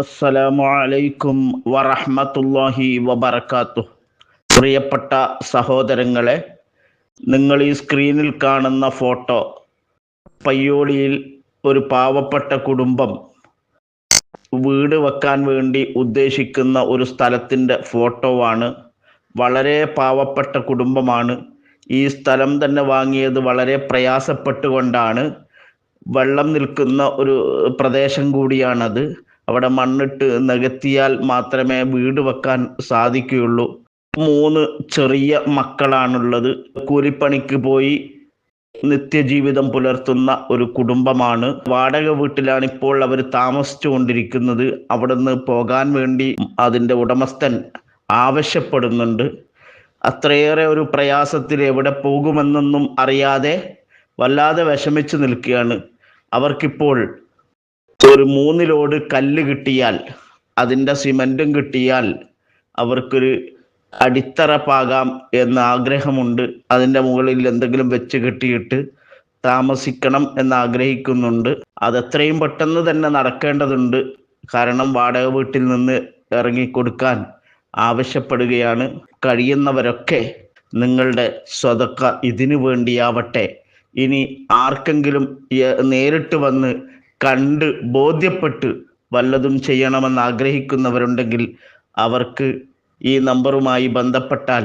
അസ്സലാമു അലൈക്കും വറഹ്മത്തുള്ളാഹി വബറകാതുഹു. പ്രിയപ്പെട്ട സഹോദരങ്ങളെ, നിങ്ങൾ ഈ സ്ക്രീനിൽ കാണുന്ന ഫോട്ടോ പയ്യോളിയിൽ ഒരു പാവപ്പെട്ട കുടുംബം വീട് വെക്കാൻ വേണ്ടി ഉദ്ദേശിക്കുന്ന ഒരു സ്ഥലത്തിൻ്റെ ഫോട്ടോ ആണ്. വളരെ പാവപ്പെട്ട കുടുംബമാണ്. ഈ സ്ഥലം തന്നെ വാങ്ങിയത് വളരെ പ്രയാസപ്പെട്ടുകൊണ്ടാണ്. വെള്ളം നിൽക്കുന്ന ഒരു പ്രദേശം കൂടിയാണത്. അവിടെ മണ്ണിട്ട് നികത്തിയാൽ മാത്രമേ വീട് വെക്കാൻ സാധിക്കുകയുള്ളൂ. 3 ചെറിയ മക്കളാണുള്ളത്. കൂലിപ്പണിക്ക് പോയി നിത്യജീവിതം പുലർത്തുന്ന ഒരു കുടുംബമാണ്. വാടക വീട്ടിലാണ് ഇപ്പോൾ അവർ താമസിച്ചു കൊണ്ടിരിക്കുന്നത്. അവിടുന്ന് പോകാൻ വേണ്ടി അതിൻ്റെ ഉടമസ്ഥൻ ആവശ്യപ്പെടുന്നുണ്ട്. അത്രയേറെ ഒരു പ്രയാസത്തിൽ എവിടെ പോകുമെന്നൊന്നും അറിയാതെ വല്ലാതെ വിഷമിച്ച് നിൽക്കുകയാണ്. അവർക്കിപ്പോൾ ഒരു 3 ലോഡ് കല്ല് കിട്ടിയാൽ, അതിൻ്റെ സിമൻറ്റും കിട്ടിയാൽ അവർക്കൊരു അടിത്തറ പാകാം എന്ന ആഗ്രഹമുണ്ട്. അതിൻ്റെ മുകളിൽ എന്തെങ്കിലും വെച്ച് കെട്ടിയിട്ട് താമസിക്കണം എന്ന് ആഗ്രഹിക്കുന്നുണ്ട്. അതെത്രയും പെട്ടെന്ന് തന്നെ നടക്കേണ്ടതുണ്ട്. കാരണം വാടക വീട്ടിൽ നിന്ന് ഇറങ്ങിക്കൊടുക്കാൻ ആവശ്യപ്പെടുകയാണ്. കഴിയുന്നവരൊക്കെ നിങ്ങളുടെ സ്വതക്ക ഇതിനു വേണ്ടിയാവട്ടെ. ഇനി ആർക്കെങ്കിലും നേരിട്ട് വന്ന് കണ്ട് ബോധ്യപ്പെട്ട് വല്ലതും ചെയ്യണമെന്ന് ആഗ്രഹിക്കുന്നവരുണ്ടെങ്കിൽ അവർക്ക് ഈ നമ്പറുമായി ബന്ധപ്പെട്ടാൽ,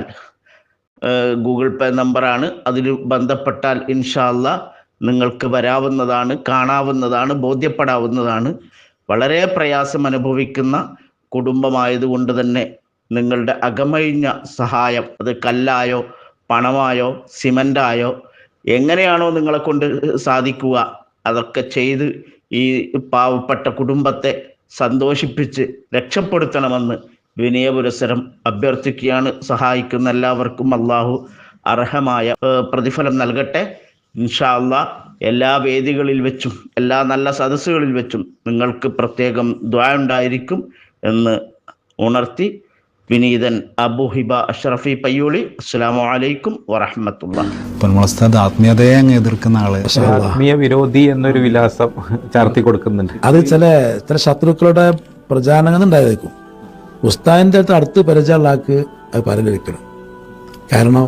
ഗൂഗിൾ പേ നമ്പറാണ്, അതിൽ ബന്ധപ്പെട്ടാൽ ഇൻഷാ അല്ലാഹ് നിങ്ങൾക്ക് വരാവുന്നതാണ്, കാണാവുന്നതാണ്, ബോധ്യപ്പെടാവുന്നതാണ്. വളരെ പ്രയാസം അനുഭവിക്കുന്ന കുടുംബമായതുകൊണ്ട് തന്നെ നിങ്ങളുടെ അകമഴിഞ്ഞ സഹായം, അത് കല്ലായോ പണമായോ സിമൻ്റായോ എങ്ങനെയാണോ നിങ്ങളെ കൊണ്ട് സാധിക്കുക, അതൊക്കെ ചെയ്ത് ഈ പാവപ്പെട്ട കുടുംബത്തെ സന്തോഷിപ്പിച്ച് രക്ഷപ്പെടുത്തണമെന്ന് വിനയപുരസരം അഭ്യർത്ഥിക്കുകയാണ്. സഹായിക്കുന്ന എല്ലാവർക്കും അള്ളാഹു അർഹമായ പ്രതിഫലം നൽകട്ടെ. ഇൻഷാ അല്ലാഹ് എല്ലാ വേദികളിൽ വെച്ചും എല്ലാ നല്ല സദസ്സുകളിൽ വെച്ചും നിങ്ങൾക്ക് പ്രത്യേകം ദുആ ഉണ്ടായിരിക്കും എന്ന് ഉണർത്തി വിനീതൻ അബൂഹിബ അഷ്റഫി പയ്യോളി. അസ്സലാമു അലൈക്കും വറഹ്മത്തുള്ളാഹി. ആത്മീയതയെ അങ്ങ് എതിർക്കുന്ന ആള്, ആത്മീയ വിരോധി എന്നൊരു വിലാസം ചാർത്തി കൊടുക്കുന്നുണ്ട്. അത് ചില ശത്രുക്കളുടെ പ്രചാരണം ഉണ്ടായിരിക്കും. ഉസ്താദിൻ്റെ അടുത്ത് പരിചയമുള്ള ആൾക്ക് അത് പറയലിരിക്കണം. കാരണം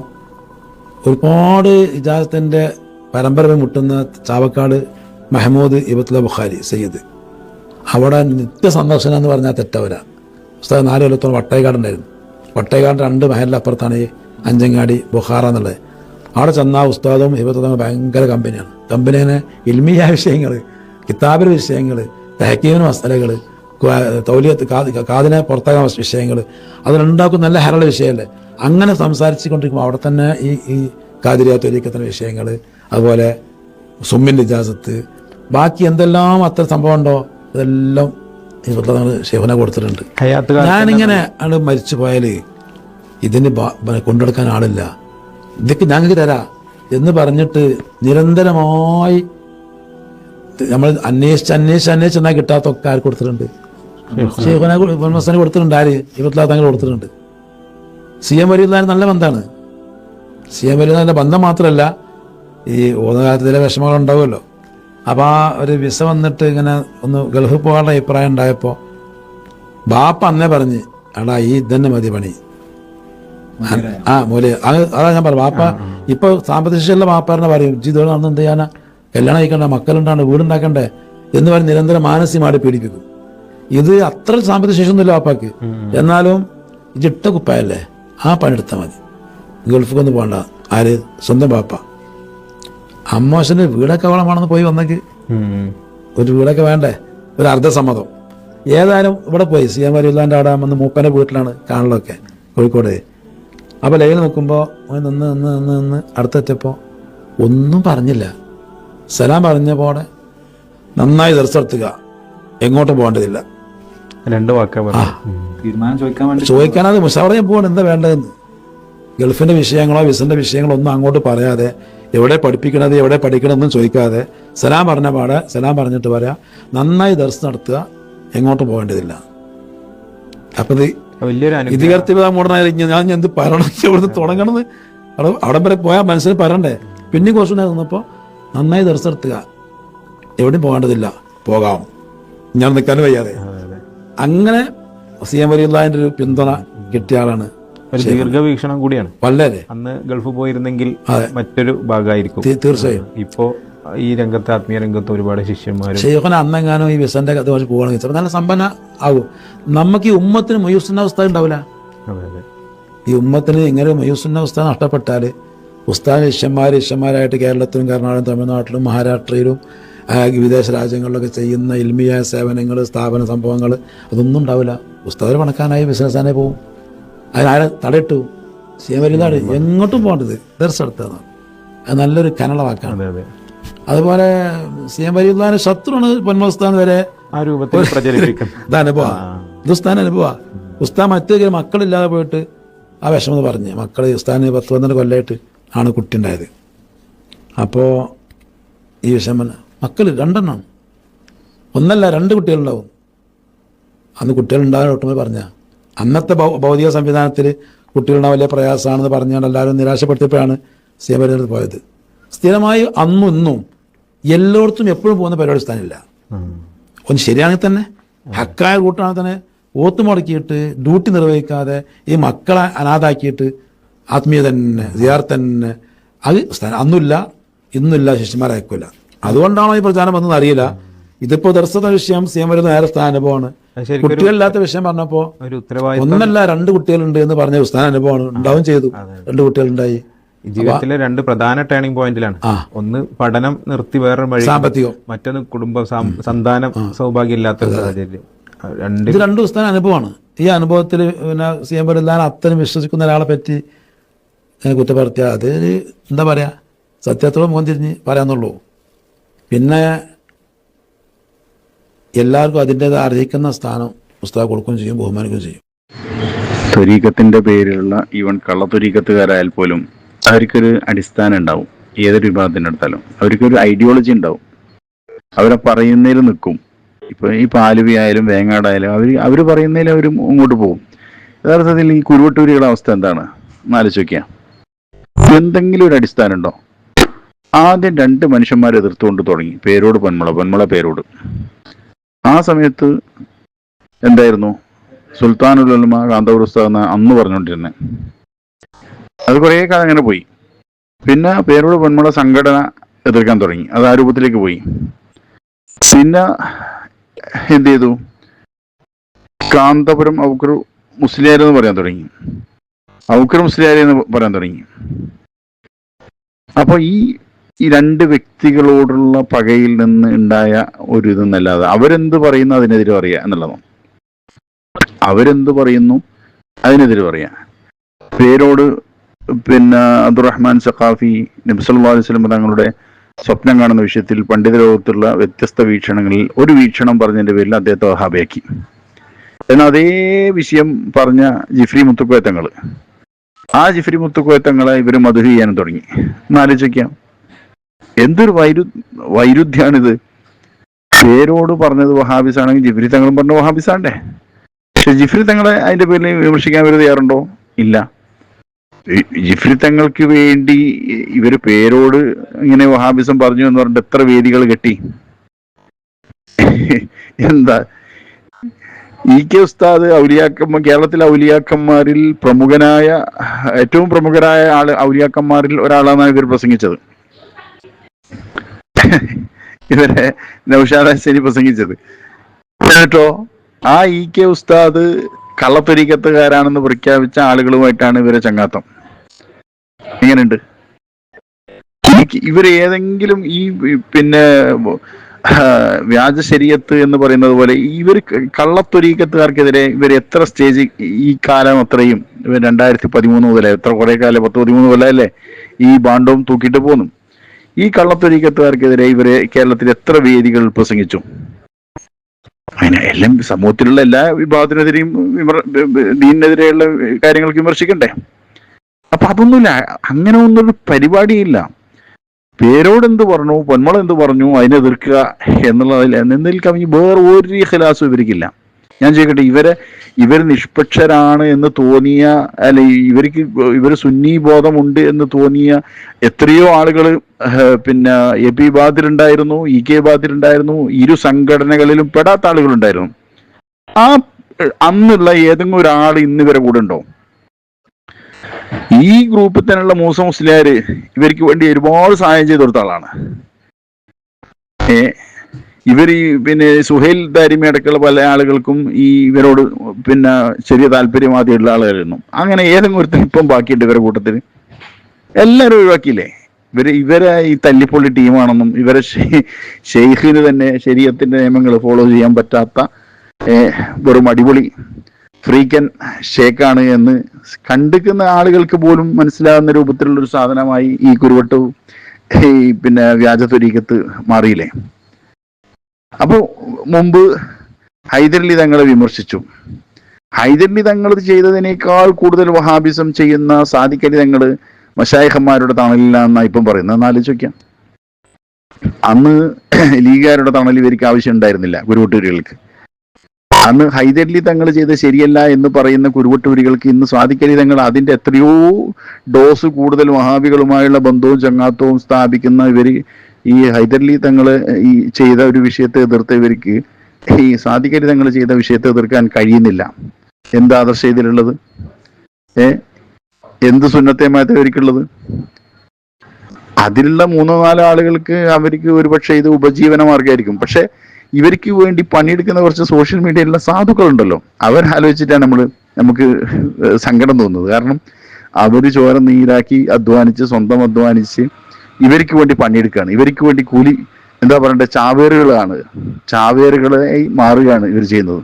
ഒരുപാട് ഇജാസത്തിൻ്റെ പരമ്പര മുട്ടുന്ന ചാവക്കാട് മഹമ്മൂദ് ഇബത്തുല്ല ബുഖാരി സയ്യിദ്, അവിടെ നിത്യ സന്ദർശനം എന്ന് പറഞ്ഞാൽ തെറ്റവരാ. ഉസ്താദ് 4 കൊല്ലത്തോളം വട്ടേക്കാടുണ്ടായിരുന്നു. വട്ടേക്കാട് 2 മഹലിൻ്റെ അപ്പുറത്താണ് ഈ അഞ്ചങ്ങാടി ബുഖാറ എന്നുള്ളത്. അവിടെ ചെന്നാൽ ഉസ്താദും ഇബത്തുള്ള ഭയങ്കര കമ്പനിയാണ്. കമ്പനിനെ ഇൽമിയ വിഷയങ്ങൾ, കിതാബിലെ വിഷയങ്ങൾ, തഹക്കീമിന് മസലകൾ, തൗലിയത്ത് കാതിനെ പുറത്താകാൻ വിഷയങ്ങൾ, അതിലുണ്ടാക്കുന്ന നല്ല ഹരള വിഷയമല്ലേ. അങ്ങനെ സംസാരിച്ചു കൊണ്ടിരിക്കുമ്പോൾ അവിടെ തന്നെ ഈ കാതിരിയ തൊലിക്കത്തിൻ്റെ വിഷയങ്ങൾ, അതുപോലെ സുമ്മിൻ്റെ ഇജാസത്ത്, ബാക്കി എന്തെല്ലാം അത്ര സംഭവം ഉണ്ടോ ഇതെല്ലാം ഷെഫിനെ കൊടുത്തിട്ടുണ്ട്. ഞാനിങ്ങനെ ആണ് മരിച്ചു പോയാൽ ഇതിന് കൊണ്ടെടുക്കാൻ ആളില്ല, ഇതൊക്കെ ഞങ്ങൾക്ക് തരാം എന്ന് പറഞ്ഞിട്ട് നിരന്തരമായി നമ്മൾ അന്വേഷിച്ചെന്നാൽ കിട്ടാത്തൊക്കെ ആര് കൊടുത്തിട്ടുണ്ട്? ഷെയ്ഖുന കൊടുത്തിട്ടുണ്ട്. ആര്? ഇബത്തുല്ലാ തങ്ങൾ കൊടുത്തിട്ടുണ്ട്. CM വലിയ നല്ല ബന്ധമാണ്. CM വലിയ ബന്ധം മാത്രമല്ല, ഈ ഓന്ന കാലത്തിലെ വിഷമങ്ങൾ ഉണ്ടാവുമല്ലോ. അപ്പോൾ ആ ഒരു വിസ വന്നിട്ട് ഇങ്ങനെ ഒന്ന് ഗൾഫിൽ പോകാനുള്ള അഭിപ്രായം ഉണ്ടായപ്പോൾ ബാപ്പ അന്നേ പറഞ്ഞ്, എടാ ഈ ഇതന്നെ മതി പണി. മൂല അതാ ഞാൻ പറഞ്ഞു. ബാപ്പ ഇപ്പോൾ സാമ്പത്തിക ശേഷിയുള്ള ബാപ്പാറിനെ പറയും, ജീവിതം നടന്ന് എന്ത് ചെയ്യാനാ, കല്യാണം കഴിക്കണ്ടേ, മക്കളുണ്ടാണ്, വീടുണ്ടാക്കണ്ടേ എന്ന് പറഞ്ഞ് നിരന്തരം മാനസികമായിട്ട് പീഡിപ്പിക്കും. ഇത് അത്ര സാമ്പത്തിക ശേഷിയൊന്നുമില്ല ബാപ്പാക്ക്. എന്നാലും ഇജിട്ട കുപ്പായല്ലേ, ആ പണിയെടുത്താൽ മതി, ഗൾഫിക്കൊന്നും പോകണ്ട. ആര്? സ്വന്തം ബാപ്പ. അമ്മോശന് വീടൊക്കെ വേണമെന്ന് പോയി വന്നെങ്കിൽ ഒരു വീടൊക്കെ വേണ്ടേ, ഒരു അർദ്ധസമ്മതം. ഏതായാലും ഇവിടെ പോയി CM വലിയുള്ളാൻ്റെ അവിടെ വന്ന് മൂപ്പൻ്റെ വീട്ടിലാണ് കാണലൊക്കെ, കോഴിക്കോട്. അപ്പോൾ ലൈനിൽ നിൽക്കുമ്പോൾ നിന്ന് അടുത്തെത്തിയപ്പോൾ ഒന്നും പറഞ്ഞില്ല. സലാം പറഞ്ഞപ്പോൾ നന്നായി ദർശനത്തുക, എങ്ങോട്ടും പോകേണ്ടതില്ല. 2 വാക്ക് ചോദിക്കാനത് മുഷാവറ ഞാൻ പോകണം, എന്താ വേണ്ടതെന്ന്. ഗൾഫിൻ്റെ വിഷയങ്ങളോ വിസൻ്റെ വിഷയങ്ങളോ ഒന്നും അങ്ങോട്ട് പറയാതെ, എവിടെ പഠിപ്പിക്കണത് എവിടെ പഠിക്കണമെന്നും ചോദിക്കാതെ സലാം പറഞ്ഞ പാടെ സലാം പറഞ്ഞിട്ട് പറയാം, നന്നായി ദർശനം നടത്തുക, എങ്ങോട്ടും പോകേണ്ടതില്ല. അപ്പം ഇത് കർത്തിബാമോടനായി ഞാൻ എന്ത് പറയണം, ഇവിടുന്ന് തുടങ്ങണമെന്ന് അവിടെ വരെ പോയാൽ മനസ്സിൽ പറയണ്ടേ. പിന്നെ കുറച്ചു നേരം നിന്നപ്പോൾ നന്നായി ദർശനം നടത്തുക, എവിടെയും പോകേണ്ടതില്ല, പോകാം, ഞാൻ നിൽക്കാനും വയ്യാതെ. അങ്ങനെ സി എം വലിയുള്ളതിൻ്റെ ഒരു പിന്തുണ കിട്ടിയ ആളാണ്. ഒരു ദീർഘവീക്ഷണം കൂടിയാണ്. വളരെ അന്ന് ഗൾഫ് പോയിരുന്നെങ്കിൽ മറ്റൊരു ഭാഗമായിരിക്കും. തീർച്ചയായും ഇപ്പോ ഈ രംഗത്ത്, ആത്മീയ രംഗത്ത് ഒരുപാട് ശിഷ്യന്മാരും ഷെയ്ഖുന അന്നെങ്ങാനും ഈ വിസന്റെ കഥ വെച്ച് പോകണമെങ്കിൽ ചിലപ്പോൾ നല്ല സമ്പന്ന ആകും. നമുക്ക് ഈ ഉമ്മത്തിന് മൊയ്യുസുന്ന അവസ്ഥ ഉണ്ടാവില്ല. ഈ ഉമ്മത്തിന് ഇങ്ങനെ മൊയ്യുസുന്ന അവസ്ഥ നഷ്ടപ്പെട്ടാൽ ഉസ്താദ് ശിഷ്യന്മാരായിട്ട് കേരളത്തിലും കർണാടകത്തിലും തമിഴ്നാട്ടിലും മഹാരാഷ്ട്രയിലും വിദേശ രാജ്യങ്ങളിലൊക്കെ ചെയ്യുന്ന ഇൽമിയായ സേവനങ്ങൾ, സ്ഥാപന സംഭവങ്ങൾ അതൊന്നും ഉണ്ടാവില്ല. ഉസ്താദ് പണക്കാനായി ബിസിനസ്സാനെ പോവും. അതിനാരെ തടയിട്ടു. സേവനാട് എങ്ങോട്ടും പോകേണ്ടത് ദർശനത്താണ്. അത് നല്ലൊരു കനള വാക്കാണ്. അതുപോലെ സി എം വലിയുള്ളാന്റെ ശത്രുവാണ് പൊന്മസ്താൻ വരെ ആ രൂപത്തിൽ പ്രചരിപ്പിക്കും. ഇത് ഉസ്താൻ അനുഭവ. ഉസ്താൻ മറ്റേ മക്കളില്ലാതെ പോയിട്ട് ആ വിഷമം പറഞ്ഞ് മക്കൾ ഉസ്താന് 10-12 കൊല്ലമായിട്ട് ആണ് കുട്ടി ഉണ്ടായത്. അപ്പോൾ ഈ വിഷമം മക്കൾ 2 ഒന്നല്ല 2 കുട്ടികളുണ്ടാവും. അന്ന് കുട്ടികളുണ്ടാകാൻ ഒട്ടുമ്പോൾ പറഞ്ഞ അന്നത്തെ ഭൗതിക സംവിധാനത്തിൽ കുട്ടികളുണ്ടാവും വലിയ പ്രയാസമാണെന്ന് പറഞ്ഞുകൊണ്ട് എല്ലാവരും നിരാശപ്പെടുത്തിയപ്പോഴാണ് സി എം വലിയ പോയത്. സ്ഥിരമായി അന്നും ഇന്നും എല്ലായിടത്തും എപ്പോഴും പോകുന്ന പരിപാടി സ്ഥാനില്ല. ഒന്ന് ശരിയാണെങ്കിൽ തന്നെ ഹക്കായ കൂട്ടാണെങ്കിൽ തന്നെ ഓത്ത് മുടക്കിയിട്ട് ഡ്യൂട്ടി നിർവഹിക്കാതെ ഈ മക്കളെ അനാഥാക്കിയിട്ട് ആത്മീയ തന്നെ സിയാർത്ത് തന്നെ അത് അന്നുമില്ല ഇന്നില്ല, ശിഷ്യന്മാരയക്കില്ല. അതുകൊണ്ടാണോ ഈ പ്രചാരം വന്നത് അറിയില്ല. ഇതിപ്പോ ദർശന വിഷയം സി എം വരുന്ന നേരെ സ്ഥാനാനുഭവമാണ്. കുട്ടികളില്ലാത്ത വിഷയം പറഞ്ഞപ്പോ ഒന്നല്ല 2 കുട്ടികളുണ്ട് എന്ന് പറഞ്ഞ സ്ഥാനാനുഭവമാണ്. ഉണ്ടാവും ചെയ്തു. 2 കുട്ടികളുണ്ടായി. ജീവിതത്തിലെ 2 പ്രധാന ടേണിംഗ് പോയിന്റിലാണ്. ഒന്ന് പഠനം നിർത്തി വേറെ വഴി, സാമ്പത്തികം. മറ്റൊന്ന് കുടുംബ സന്താനം സൗഭാഗ്യം ഇല്ലാത്ത സാഹചര്യം. ഇത് 2 ദിവസത്തെ അനുഭവമാണ്. ഈ അനുഭവത്തിൽ പിന്നെ സി എം വരുന്ന അത്രയും വിശ്വസിക്കുന്ന ഒരാളെ പറ്റി കുറ്റപ്പെടുത്തിയ അത് എന്താ പറയാ, സത്യത്തോടെ മുഖം തിരിഞ്ഞ് പറയാന്നുള്ളൂ. പിന്നെ എല്ലാവർക്കും അതിൻ്റെതായ അർഹിക്കുന്ന സ്ഥാനം പുസ്തകം കൊടുക്കുകയും ചെയ്യും, ബഹുമാനിക്കുകയും ചെയ്യും. ത്വരീഖത്തിന്റെ പേരിലുള്ള ഈവൻ കള്ളത്വരീഖത്തുകാരായാൽ പോലും അവർക്കൊരു അടിസ്ഥാനം ഉണ്ടാവും. ഏതൊരു വിഭാഗത്തിൻ്റെ അടുത്താലും അവർക്കൊരു ഐഡിയോളജി ഉണ്ടാവും. അവരെ പറയുന്നതിൽ നിൽക്കും. ഇപ്പൊ ഈ പാലുവി ആയാലും വേങ്ങാടായാലും അവർ പറയുന്നതിൽ അവർ മുമ്പോട്ട് പോകും. യഥാർത്ഥത്തിൽ ഈ കുരുവട്ടൂരികളുടെ അവസ്ഥ എന്താണ് എന്നാലോചിച്ച് നോക്കിയാൽ എന്തെങ്കിലും ഒരു അടിസ്ഥാനം ഉണ്ടോ? ആദ്യം 2 മനുഷ്യന്മാർ എതിർത്തുകൊണ്ട് തുടങ്ങി. പേരോട് പൊന്മുള പേരോട്. ആ സമയത്ത് എന്തായിരുന്നു സുൽത്താനുൽ ഉലമ കാന്തപുർ ഉസ്താദ് അന്ന് പറഞ്ഞുകൊണ്ടിരുന്നത്. അത് കുറേ കാലം അങ്ങനെ പോയി. പിന്നെ പേരോട് പൊന്മുള സംഘടന എതിർക്കാൻ തുടങ്ങി. അത് ആ രൂപത്തിലേക്ക് പോയി. പിന്നെ എന്ത് ചെയ്തു? കാന്തപുരം ഔക്കർ മുസ്ലിയാർ എന്ന് പറയാൻ തുടങ്ങി. ഔക്കർ മുസ്ലിയാർ എന്ന് പറയാൻ തുടങ്ങി. അപ്പൊ ഈ 2 വ്യക്തികളോടുള്ള പകയിൽ നിന്ന് ഉണ്ടായ ഒരു ഇതെന്നല്ലാതെ അവരെന്ത് പറയുന്നു അതിനെതിരെ പറയുക എന്നുള്ളതാണ്. അവരെന്ത് പറയുന്നു അതിനെതിരെ പറയാ. പേരോട് പിന്നെ അബ്ദുറഹ്മാൻ സഖാഫി നബി സല്ലല്ലാഹു അലൈഹി വസല്ലം തങ്ങളുടെ സ്വപ്നം കാണുന്ന വിഷയത്തിൽ പണ്ഡിത ലോകത്തുള്ള വ്യത്യസ്ത വീക്ഷണങ്ങളിൽ ഒരു വീക്ഷണം പറഞ്ഞതിന്റെ പേരിൽ അദ്ദേഹത്തെ വഹാബിയാക്കി. എന്നാൽ അതേ വിഷയം പറഞ്ഞ ജിഫ്രി മുത്തുക്കോയത്തങ്ങൾ, ആ ജിഫ്രി മുത്തുക്കോയത്തങ്ങളെ ഇവര് മധു ചെയ്യാനും തുടങ്ങി. എന്നാലോചിക്കാം, എന്തൊരു വൈരുദ്ധ്യാണിത്. പേരോട് പറഞ്ഞത് വഹാബിസ് ആണെങ്കിൽ ജിഫ്രി തങ്ങളും പറഞ്ഞ വഹാബിസാണ്ടേ. പക്ഷെ ജിഫ്രി തങ്ങളെ അതിന്റെ പേരിൽ വിമർശിക്കാൻ ഇവർ തയ്യാറുണ്ടോ? ഇല്ല. ജിഫ്രി തങ്ങൾക്ക് വേണ്ടി ഇവര് പേരോട് ഇങ്ങനെ വഹാബിസം പറഞ്ഞു എന്ന് പറഞ്ഞിട്ട് എത്ര വേദികൾ കെട്ടി. എന്താ ഇ.കെ. ഉസ്താദ് കേരളത്തിലെ ഔലിയാക്കന്മാരിൽ ഏറ്റവും പ്രമുഖരായ ഔലിയാക്കന്മാരിൽ ഒരാളാണ് ഇവർ പ്രസംഗിച്ചത്. ഇവരെ നൗഷാദ് ഹസനി പ്രസംഗിച്ചത്. എന്നിട്ടോ ആ ഇ.കെ. ഉസ്താദ് കള്ളത്തൊരീക്കത്തുകാരാണെന്ന് പ്രഖ്യാപിച്ച ആളുകളുമായിട്ടാണ് ഇവരെ ചങ്ങാത്തം. എങ്ങനെയുണ്ട്? ഇവർ ഏതെങ്കിലും ഈ പിന്നെ വ്യാജ ശരീഅത്ത് എന്ന് പറയുന്നത് പോലെ ഇവർ കള്ളത്തൊരീക്കത്തുകാർക്കെതിരെ ഇവർ എത്ര സ്റ്റേജ് ഈ കാലം അത്രയും 2013 മുതലേ എത്ര കുറെ കാലം 10-13 കൊല്ലമല്ലേ ഈ ബാണ്ടവും തൂക്കിയിട്ട് പോന്നു. ഈ കള്ളത്തൊരീക്കത്തുകാർക്കെതിരെ ഇവരെ കേരളത്തിൽ എത്ര വേദികൾ പ്രസംഗിച്ചു. അങ്ങനെ എല്ലാം സമൂഹത്തിലുള്ള എല്ലാ വിഭാഗത്തിനെതിരെയും ദീനിനെതിരെയുള്ള കാര്യങ്ങൾക്ക് വിമർശിക്കണ്ടേ? അപ്പൊ അതൊന്നുമില്ല. അങ്ങനെ ഒന്നൊരു പരിപാടിയില്ല. പേരോട് എന്ത് പറഞ്ഞു, പൊന്മുള എന്ത് പറഞ്ഞു അതിനെ എതിർക്കുക എന്നുള്ളതിൽ എന്നതിൽ കവിഞ്ഞ് വേറെ ഒരു ഖിലാസും ഇവർക്കില്ല. ഞാൻ ചോദിക്കട്ടെ, ഇവർ നിഷ്പക്ഷരാണ് എന്ന് തോന്നിയ, അല്ലെ ഇവർ സുന്നി ബോധമുണ്ട് എന്ന് തോന്നിയ എത്രയോ ആളുകൾ പിന്നെ എ.പി. ബാദിലുണ്ടായിരുന്നു, ഇ.കെ. ബാദിലുണ്ടായിരുന്നു, ഇരു സംഘടനകളിലും പെടാത്ത ആളുകളുണ്ടായിരുന്നു. ആ അന്നുള്ള ഏതെങ്കിലും ഒരാൾ ഇന്ന് ഇവരെ കൂടെ ഉണ്ടോ? ഈ ഗ്രൂപ്പിൽ തന്നെയുള്ള മൂസ മുസ്ലിയാര് ഇവർക്ക് വേണ്ടി ഒരുപാട് സഹായം ചെയ്ത് കൊടുത്ത ആളാണ്. ഇവർ ഈ പിന്നെ സുഹൈൽ ദാരിമി അടക്കമുള്ള പല ആളുകൾക്കും ഇവരോട് പിന്നെ ചെറിയ താല്പര്യം ആദ്യമുള്ള ആളുകളായിരുന്നു. അങ്ങനെ ഏതെങ്കിലും ഒരുത്തൻ ഇപ്പം ബാക്കിയുണ്ട് ഇവരെ കൂട്ടത്തിൽ? എല്ലാവരും ഒഴിവാക്കിയില്ലേ? ഇവരെ ഈ തല്ലിപ്പൊള്ളി ടീമാണെന്നും ഇവരെ ഷെയ്ഖിന് തന്നെ ശരീഅത്തിന്റെ നിയമങ്ങൾ ഫോളോ ചെയ്യാൻ പറ്റാത്ത വെറും അടിപൊളി ഫ്രീക്കൻ ഷേക്കാണ് എന്ന് കണ്ടിക്കുന്ന ആളുകൾക്ക് പോലും മനസ്സിലാകുന്ന രൂപത്തിലുള്ള ഒരു സാധനമായി ഈ കുരുവട്ടവും പിന്നെ വ്യാജ ത്വരീഖത്ത് മാറിയില്ലേ? അപ്പൊ മുമ്പ് ഹൈദരലി തങ്ങളെ വിമർശിച്ചു. ഹൈദരലി തങ്ങൾ ചെയ്തതിനേക്കാൾ കൂടുതൽ വഹാബിസം ചെയ്യുന്ന സാദിഖ് അലി തങ്ങള് മശായിഖന്മാരുടെ തണലില്ല എന്നാ ഇപ്പം പറയുന്നത്. ഒന്ന് ആലോചിച്ച് നോക്കിയാൽ, അന്ന് ലീഗുകാരുടെ തണൽ ഇവർക്ക് ആവശ്യം ഉണ്ടായിരുന്നില്ല കുരുവട്ടൂരികൾക്ക്. അന്ന് ഹൈദരലി തങ്ങൾ ചെയ്ത് ശരിയല്ല എന്ന് പറയുന്ന കുരുവട്ടൂരികൾക്ക് ഇന്ന് സാദിഖ് അലി തങ്ങൾ അതിന്റെ എത്രയോ ഡോസ് കൂടുതൽ വഹാബികളുമായുള്ള ബന്ധവും ചങ്ങാത്തവും സ്ഥാപിക്കുന്ന ഇവര് ഈ ഹൈദരലി തങ്ങള് ഈ ചെയ്ത ഒരു വിഷയത്തെ എതിർത്ത് ഇവർക്ക് ഈ സാദിഖ് അലി തങ്ങൾ ചെയ്ത വിഷയത്തെ എതിർക്കാൻ കഴിയുന്നില്ല. എന്ത് ആദർശ ഇതിലുള്ളത്? എന്ത് സുന്നത്തേമായത്തെ ഇവർക്കുള്ളത്? അതിലുള്ള 3-4 ആളുകൾക്ക് അവർക്ക് ഒരുപക്ഷെ ഇത് ഉപജീവന മാർഗമായിരിക്കും. പക്ഷെ ഇവർക്ക് വേണ്ടി പണിയെടുക്കുന്ന കുറച്ച് സോഷ്യൽ മീഡിയയിലുള്ള സാധുക്കളുണ്ടല്ലോ, അവരാലോചിച്ചിട്ടാണ് നമുക്ക് സങ്കടം തോന്നുന്നത്. കാരണം അവര് ചോര നീരാക്കി അധ്വാനിച്ച് സ്വന്തം അധ്വാനിച്ച് ഇവർക്ക് വേണ്ടി പണിയെടുക്കുകയാണ്. ഇവർക്ക് വേണ്ടി കൂലി എന്താ പറയണ്ടേ, ചാവേറുകളായി മാറുകയാണ് ഇവർ ചെയ്യുന്നത്.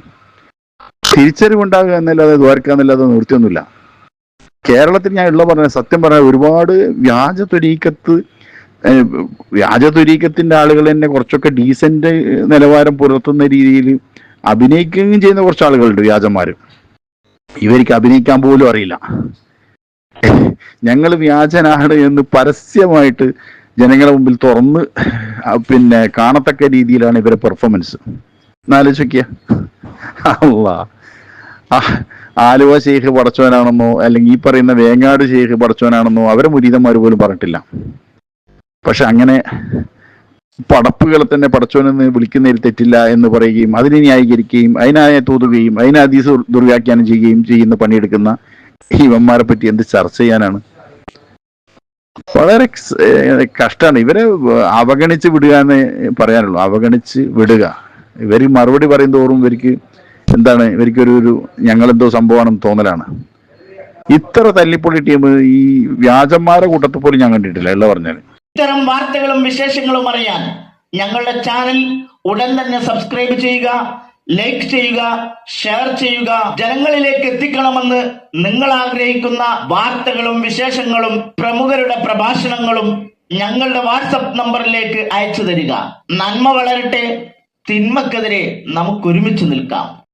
തിരിച്ചറിവുണ്ടാകുക എന്നല്ലാതെ ദ്വാരക്കുക എന്നല്ലാതെ നിവൃത്തിയൊന്നുമില്ല. കേരളത്തിൽ ഞാൻ പറഞ്ഞ സത്യം പറഞ്ഞാൽ ഒരുപാട് വ്യാജ ത്വരീഖത്തിന്റെ ആളുകൾ തന്നെ കുറച്ചൊക്കെ ഡീസന്റ് നിലവാരം പുലർത്തുന്ന രീതിയിൽ അഭിനയിക്കുകയും ചെയ്യുന്ന കുറച്ച് ആളുകളുണ്ട്, വ്യാജന്മാര്. ഇവർക്ക് അഭിനയിക്കാൻ പോലും അറിയില്ല. ഞങ്ങൾ വ്യാജനാണ് എന്ന് പരസ്യമായിട്ട് ജനങ്ങളുടെ മുമ്പിൽ തുറന്ന് പിന്നെ കാണത്തക്ക രീതിയിലാണ് ഇവരെ പെർഫോമൻസ്. എന്നാലോചിക്കുക. അല്ലാ, ആലുവ ഷെയ്ഖ് പടച്ചവനാണെന്നോ അല്ലെങ്കിൽ ഈ പറയുന്ന വേങ്ങാട് ഷെയ്ഖ് പടച്ചവനാണെന്നോ അവരെ മുരീദന്മാർ പോലും പറഞ്ഞിട്ടില്ല. പക്ഷെ അങ്ങനെ പടപ്പുകളെ തന്നെ പടച്ചവനെന്ന് വിളിക്കുന്നതിൽ തെറ്റില്ല എന്ന് പറയുകയും അതിനെ ന്യായീകരിക്കുകയും അതിനായ തോതുകയും അതിനെ ഹദീസ് ദുർവ്യാഖ്യാനം ചെയ്യുകയും ചെയ്യുന്ന പണിയെടുക്കുന്ന ഇവന്മാരെ പറ്റി എന്ത് ചർച്ച ചെയ്യാനാണ്? വളരെ കഷ്ടമാണ്. ഇവരെ അവഗണിച്ച് വിടുക എന്ന് പറയാനുള്ളൂ. അവഗണിച്ച് വിടുക. ഇവർ മറുപടി പറയും തോറും ഇവർക്ക് എന്താണ്, ഇവർക്കൊരു ഞങ്ങളെന്തോ സംഭവമാണെന്ന് തോന്നലാണ്. ഇത്ര തല്ലിപ്പൊളി ടീം ഈ വ്യാജന്മാരെ കൂട്ടത്തിൽ പോലും ഞാൻ കണ്ടിട്ടില്ല ഉള്ള പറഞ്ഞാൽ. ഇത്തരം വാർത്തകളും വിശേഷങ്ങളും അറിയാൻ ഞങ്ങളുടെ ചാനൽ ഉടൻ തന്നെ സബ്സ്ക്രൈബ് ചെയ്യുക, ലൈക്ക് ചെയ്യുക, ഷെയർ ചെയ്യുക. ജനങ്ങളിലേക്ക് എത്തിക്കണമെന്ന് നിങ്ങൾ ആഗ്രഹിക്കുന്ന വാർത്തകളും വിശേഷങ്ങളും പ്രമുഖരുടെ പ്രഭാഷണങ്ങളും ഞങ്ങളുടെ വാട്സപ്പ് നമ്പറിലേക്ക് അയച്ചു തരിക. നന്മ വളരട്ടെ, തിന്മക്കെതിരെ നമുക്ക് ഒരുമിച്ച് നിൽക്കാം.